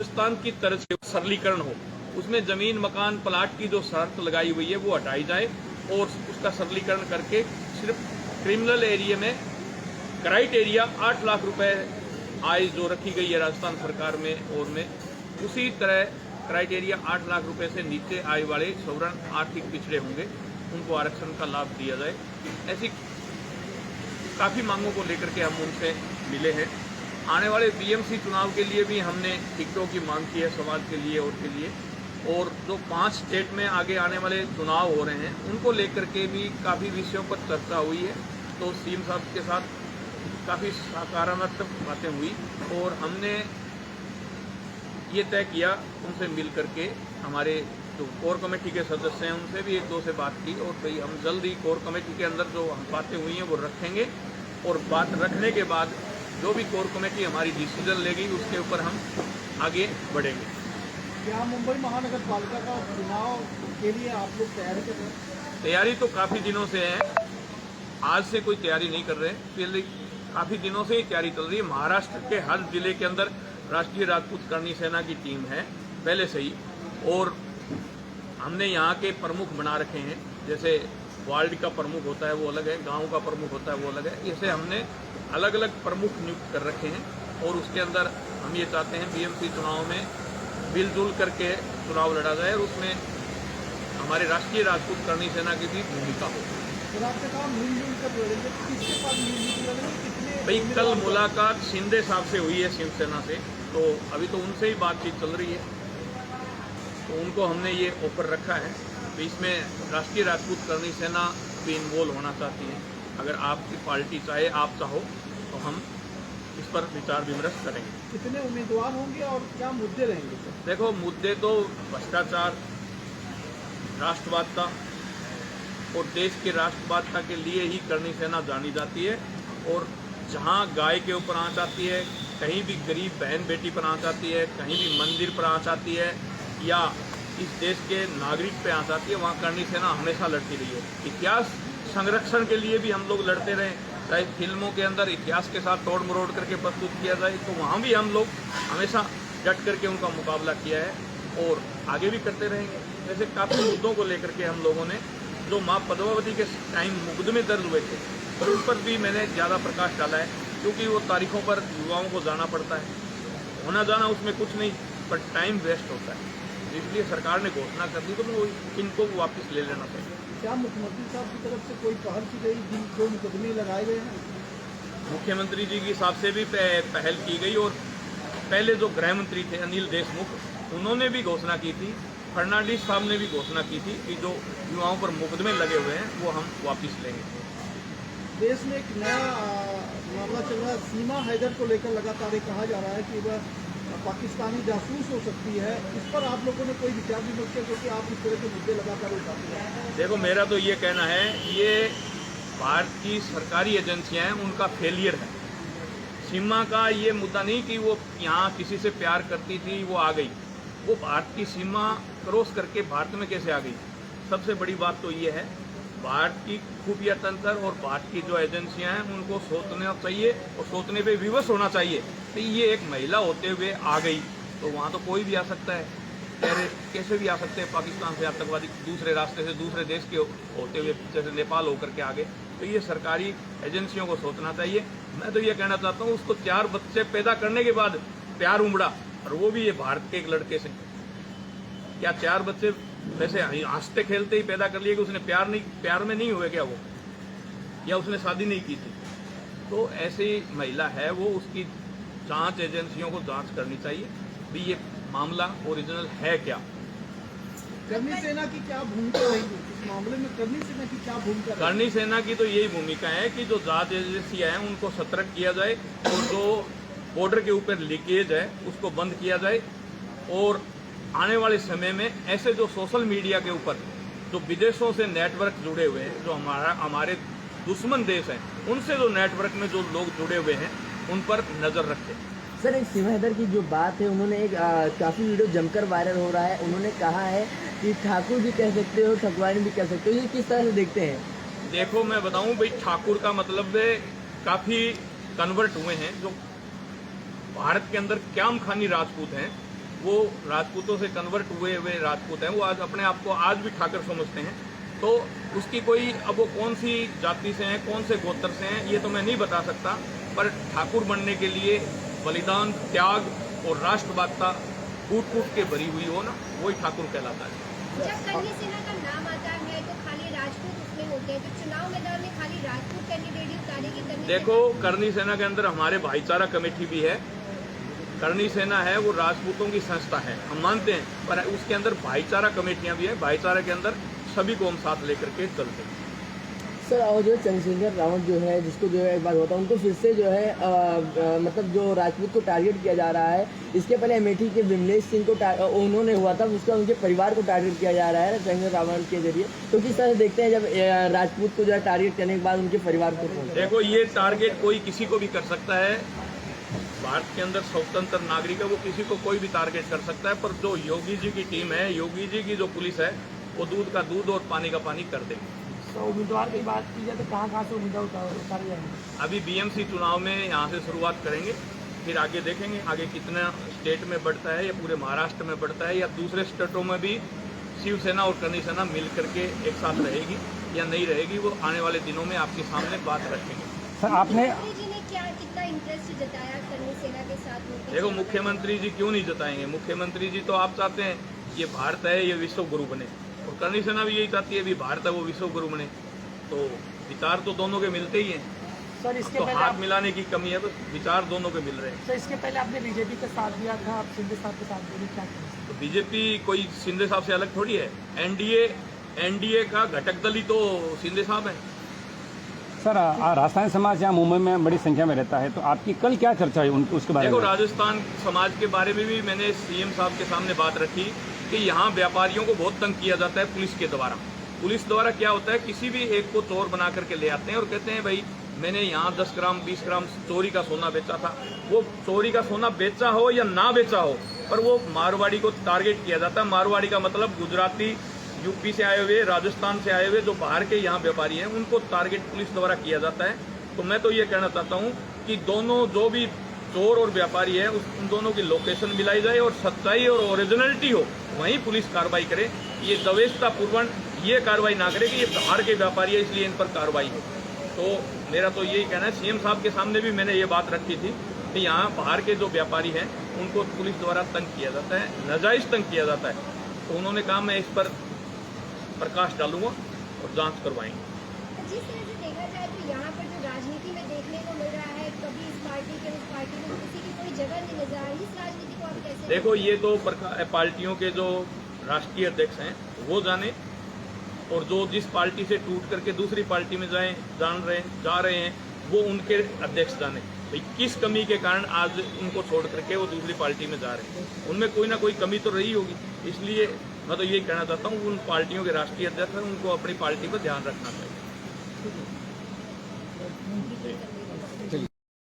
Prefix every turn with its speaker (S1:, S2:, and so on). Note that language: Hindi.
S1: राजस्थान की तरह से सरलीकरण हो, उसमें जमीन मकान प्लाट की जो शर्त लगाई हुई है वो हटाई जाए और उसका सरलीकरण करके सिर्फ क्रिमिनल एरिया में क्राइटेरिया 8 लाख रुपए आय जो रखी गई है राजस्थान सरकार में और में उसी तरह क्राइटेरिया 8 लाख रुपए से नीचे आय वाले सवर्ण आर्थिक पिछड़े होंगे उनको आरक्षण का लाभ दिया जाए। ऐसी काफ़ी मांगों को लेकर के हम उनसे मिले हैं। आने वाले बीएमसी चुनाव के लिए भी हमने टिकटों की मांग की है समाज के लिए और के लिए, और जो 5 स्टेट में आगे आने वाले चुनाव हो रहे हैं उनको लेकर के भी काफ़ी विषयों पर चर्चा हुई है। तो सीएम साहब के साथ काफ़ी सकारात्मक बातें हुई और हमने ये तय किया उनसे मिल करके, हमारे जो कोर कमेटी के सदस्य हैं उनसे भी 1-2 से बात की और भाई हम जल्द ही कोर कमेटी के अंदर जो बातें हुई हैं वो रखेंगे और बात रखने के बाद जो भी कोर कमेटी हमारी डिसीजन लेगी उसके ऊपर हम आगे बढ़ेंगे।
S2: क्या मुंबई महानगर पालिका का चुनाव के लिए आप लोग तैयारी कर रहे हैं?
S1: तैयारी तो काफ़ी दिनों से है, आज से कोई तैयारी नहीं कर रहे, पहले काफ़ी दिनों से ही तैयारी चल रही है। महाराष्ट्र के हर जिले के अंदर राष्ट्रीय राजपूत करणी सेना की टीम है पहले से ही, और हमने यहाँ के प्रमुख बना रखे हैं। जैसे वार्ड का प्रमुख होता है वो अलग है, गांव का प्रमुख होता है वो अलग है, इसे हमने अलग अलग प्रमुख नियुक्त कर रखे हैं और उसके अंदर हम ये चाहते हैं बीएमसी चुनाव में मिलजुल करके चुनाव लड़ा जाए और उसमें हमारे राष्ट्रीय राजपूत करणी सेना की भी भूमिका हो।
S2: फिर आपने कहा मिलजुल कर लड़ेंगे, किसके साथ मिलजुल लड़ेंगे? कितने
S1: भाई कल मुलाकात शिंदे साहब से हुई है शिवसेना से, तो अभी तो उनसे ही बातचीत चल रही है, तो उनको हमने ये ऑफर रखा है। तो इसमें राष्ट्रीय राजपूत करणी सेना भी इन्वॉल्व होना चाहती है। अगर आपकी पार्टी चाहे, आप चाहो तो हम इस पर विचार विमर्श करेंगे।
S2: कितने उम्मीदवार होंगे और क्या मुद्दे रहेंगे?
S1: देखो मुद्दे तो भ्रष्टाचार, राष्ट्रवादता और देश के राष्ट्रवादता के लिए ही करणी सेना जानी जाती है। और जहां गाय के ऊपर आंच आती है, कहीं भी गरीब बहन बेटी पर आंच आती है, कहीं भी मंदिर पर आंच आती है या इस देश के नागरिक पे आंच आती है, वहाँ करणी सेना हमेशा लड़ती रही है। इतिहास संरक्षण के लिए भी हम लोग लड़ते रहे, चाहे फिल्मों के अंदर इतिहास के साथ तोड़ मरोड़ करके प्रस्तुत किया जाए तो वहाँ भी हम लोग हमेशा डट करके उनका मुकाबला किया है और आगे भी करते रहेंगे। जैसे काफ़ी मुद्दों को लेकर के हम लोगों ने, जो माँ पद्मावती के टाइम मुकदमे दर्ज हुए थे और उन पर भी मैंने ज़्यादा प्रकाश डाला है, क्योंकि वो तारीखों पर युवाओं को जाना पड़ता है। होना जाना उसमें कुछ नहीं, पर टाइम वेस्ट होता है, इसलिए सरकार ने घोषणा कर दी तो वो इनको वापस ले लेना चाहिए।
S2: क्या मुख्यमंत्री साहब की तरफ से कोई पहल की गई जिन जो मुकदमे लगाए गए हैं?
S1: मुख्यमंत्री जी के हिसाब से भी पहल की गई और पहले जो गृह मंत्री थे अनिल देशमुख, उन्होंने भी घोषणा की थी, फर्नांडिस साहब ने भी घोषणा की थी कि जो युवाओं पर मुकदमे लगे हुए हैं वो हम वापस लेंगे।
S2: देश में एक नया मामला चल रहा है, सीमा हैदर को लेकर लगातार ये कहा जा रहा है कि वह पाकिस्तानी जासूस हो सकती है। इस पर आप लोगों ने कोई विचार विमर्श किया, क्योंकि आप इस तरह के मुद्दे लगातार उठाते हैं?
S1: देखो मेरा तो ये कहना है, ये भारत की सरकारी एजेंसियां हैं उनका फेलियर है। सीमा का ये मुद्दा नहीं कि वो यहाँ किसी से प्यार करती थी वो आ गई, वो भारत की सीमा क्रॉस करके भारत में कैसे आ गई। सबसे बड़ी बात तो ये है, भारत की खुफिया तंत्र और भारत की जो एजेंसियां हैं उनको सोचना चाहिए और सोचने पे विवश होना चाहिए। तो ये एक महिला होते हुए आ गई तो वहाँ तो कोई भी आ सकता है, कैसे भी आ सकते हैं पाकिस्तान से आतंकवादी, दूसरे रास्ते से दूसरे देश के होते हुए, जैसे नेपाल होकर के आगे। तो ये सरकारी एजेंसियों को सोचना चाहिए। मैं तो ये कहना चाहता हूँ, उसको 4 बच्चे पैदा करने के बाद प्यार उमड़ा और वो भी ये भारत के एक लड़के से। क्या 4 बच्चे वैसे हंसते खेलते ही पैदा कर लिए कि उसने प्यार में नहीं हुए क्या वो, या उसने शादी नहीं की थी? तो ऐसी महिला है वो, उसकी जांच एजेंसियों को जांच करनी चाहिए भी ये मामला ओरिजिनल है क्या।
S2: करणी सेना की क्या भूमिका रहेगी इस मामले में? करणी सेना की क्या भूमिका?
S1: करणी सेना की तो यही भूमिका है कि जो जांच एजेंसियां हैं उनको सतर्क किया जाए और जो बॉर्डर के ऊपर लीकेज है उसको बंद किया जाए और आने वाले समय में ऐसे जो सोशल मीडिया के ऊपर जो विदेशों से नेटवर्क जुड़े हुए हैं, जो हमारे दुश्मन देश हैं, उनसे जो नेटवर्क में जो लोग जुड़े हुए हैं उन पर नजर रखें।
S3: सर, एक सीमा हैदर की जो बात है, उन्होंने एक काफ़ी वीडियो जमकर वायरल हो रहा है, उन्होंने कहा है कि ठाकुर भी कह सकते हो, ठकुरानी भी कह सकते हो, ये किस तरह से देखते हैं?
S1: देखो मैं बताऊं भाई, ठाकुर का मतलब काफ़ी कन्वर्ट हुए हैं जो भारत के अंदर क्याम खानी राजपूत हैं, वो राजपूतों से कन्वर्ट हुए हुए राजपूत हैं, वो आज अपने आप को आज भी ठाकर समझते हैं। तो उसकी कोई, अब वो कौन सी जाति से हैं, कौन से गोत्र से हैं, ये तो मैं नहीं बता सकता, पर ठाकुर बनने के लिए बलिदान, त्याग और राष्ट्रवादता कूट कूट के भरी हुई हो ना, वही ठाकुर कहलाता है।
S4: जब करनी सेना का नाम आता है तो खाली राजपूत उसमें होते हैं, तो चुनाव मैदान में खाली राजपूत कैंडिडेट ही उतारेगी करनी
S1: देखो, करनी सेना के अंदर हमारे भाईचारा कमेटी भी है। करनी सेना है वो राजपूतों की संस्था है, हम मानते हैं, पर उसके अंदर भाईचारा कमेटियां भी है। भाईचारा के अंदर सभी को हम साथ लेकर के चलते हैं।
S3: सर, और जो चंद्रशेखर रावत जो है, जिसको जो है एक बार होता है, उनको फिर से जो है मतलब जो राजपूत को टारगेट किया जा रहा है। इसके पहले अमेठी के विमलेश सिंह को उन्होंने हुआ था, उसका उनके परिवार को टारगेट किया जा रहा है चंद्रशेखर रावत के जरिए। तो किस तरह से देखते हैं जब राजपूत को जो है टारगेट करने के बाद उनके परिवार को?
S1: देखो, ये टारगेट कोई किसी को भी कर सकता है। भारत के अंदर स्वतंत्र नागरिक है, वो किसी को कोई भी टारगेट कर सकता है, पर जो योगी जी की टीम है, योगी जी की जो पुलिस है, वो दूध का दूध और पानी का पानी कर देगी।
S3: तो उम्मीदवार की बात की जाए तो कहाँ से उम्मीदवार उतारे जाएंगे?
S1: अभी बीएमसी चुनाव में यहाँ से शुरुआत करेंगे, फिर आगे देखेंगे आगे कितना स्टेट में बढ़ता है, या पूरे महाराष्ट्र में बढ़ता है, या दूसरे स्टेटों में भी शिवसेना और करनी सेना मिल करके एक साथ रहेगी या नहीं रहेगी, वो आने वाले दिनों में आपके सामने बात रखेंगे।
S4: सर, आपने जी ने क्या कितना इंटरेस्ट जताया करनी सेना के साथ में?
S1: देखो, मुख्यमंत्री जी क्यों नहीं जताएंगे? मुख्यमंत्री जी तो आप चाहते हैं ये भारत है, ये विश्व गुरु बने, और करनी सेना भी यही चाहती है भी भारत है वो विश्व गुरु बने। तो विचार तो दोनों के मिलते ही हैं।
S3: सर, इसके
S1: तो
S3: पहले
S1: हाथ मिलाने की कमी है, बस विचार दोनों के मिल रहे हैं।
S3: सर, इसके पहले आपने बीजेपी का साथ दिया था, आप शिंदे साहब के साथ दिए, क्या करें?
S1: तो बीजेपी कोई शिंदे साहब से अलग थोड़ी है। एनडीए का घटक दल ही तो शिंदे साहब है।
S5: सर, राजस्थान समाज यहाँ मुंबई में बड़ी संख्या में रहता है, तो आपकी कल क्या चर्चा हुई उसके बारे में?
S1: देखो, राजस्थान समाज के बारे में भी मैंने सीएम साहब के सामने बात रखी कि यहाँ व्यापारियों को बहुत तंग किया जाता है पुलिस के द्वारा। पुलिस द्वारा क्या होता है, किसी भी एक को चोर बना करके ले आते हैं और कहते हैं भाई मैंने यहाँ 10 ग्राम 20 ग्राम चोरी का सोना बेचा था। वो चोरी का सोना बेचा हो या ना बेचा हो, पर वो मारवाड़ी को टारगेट किया जाता है। मारवाड़ी का मतलब गुजराती, यूपी से आए हुए, राजस्थान से आए हुए जो बाहर के यहाँ व्यापारी हैं, उनको टारगेट पुलिस द्वारा किया जाता है। तो मैं तो ये कहना चाहता हूँ कि दोनों जो भी चोर और व्यापारी है, उन दोनों की लोकेशन मिलाई जाए और सच्चाई और ओरिजिनलिटी हो, वहीं पुलिस कार्रवाई करे। ये दवेशतापूर्वक ये कार्रवाई ना करे कि ये बाहर के व्यापारी है इसलिए इन पर कार्रवाई हो। तो मेरा तो यही कहना है, सीएम साहब के सामने भी मैंने ये बात रखी थी कि यहाँ बाहर के जो व्यापारी हैं उनको पुलिस द्वारा तंग किया जाता है, नाजायज तंग किया जाता है। तो उन्होंने कहा मैं इस पर प्रकाश डालूंगा और जांच करवाएंगे।
S4: जिस तरह से देखा जाए तो यहाँ पर जो राजनीति में देखने को मिल रहा है, कभी इस पार्टी के उस पार्टी में किसी की कोई जगह नहीं नजर आ रही, इस राजनीति को आप कैसे
S1: देखो, ये तो पार्टियों के जो राष्ट्रीय अध्यक्ष हैं वो जाने, और जो जिस पार्टी से टूट करके दूसरी पार्टी में जा रहे हैं वो उनके अध्यक्ष जाने भाई किस कमी के कारण आज उनको छोड़ करके वो दूसरी पार्टी में जा रहे हैं। उनमें कोई ना कोई कमी तो रही होगी। इसलिए मैं तो यही कहना चाहता हूँ उन पार्टियों के राष्ट्रीय अध्यक्ष हैं, उनको अपनी पार्टी पर ध्यान रखना चाहिए।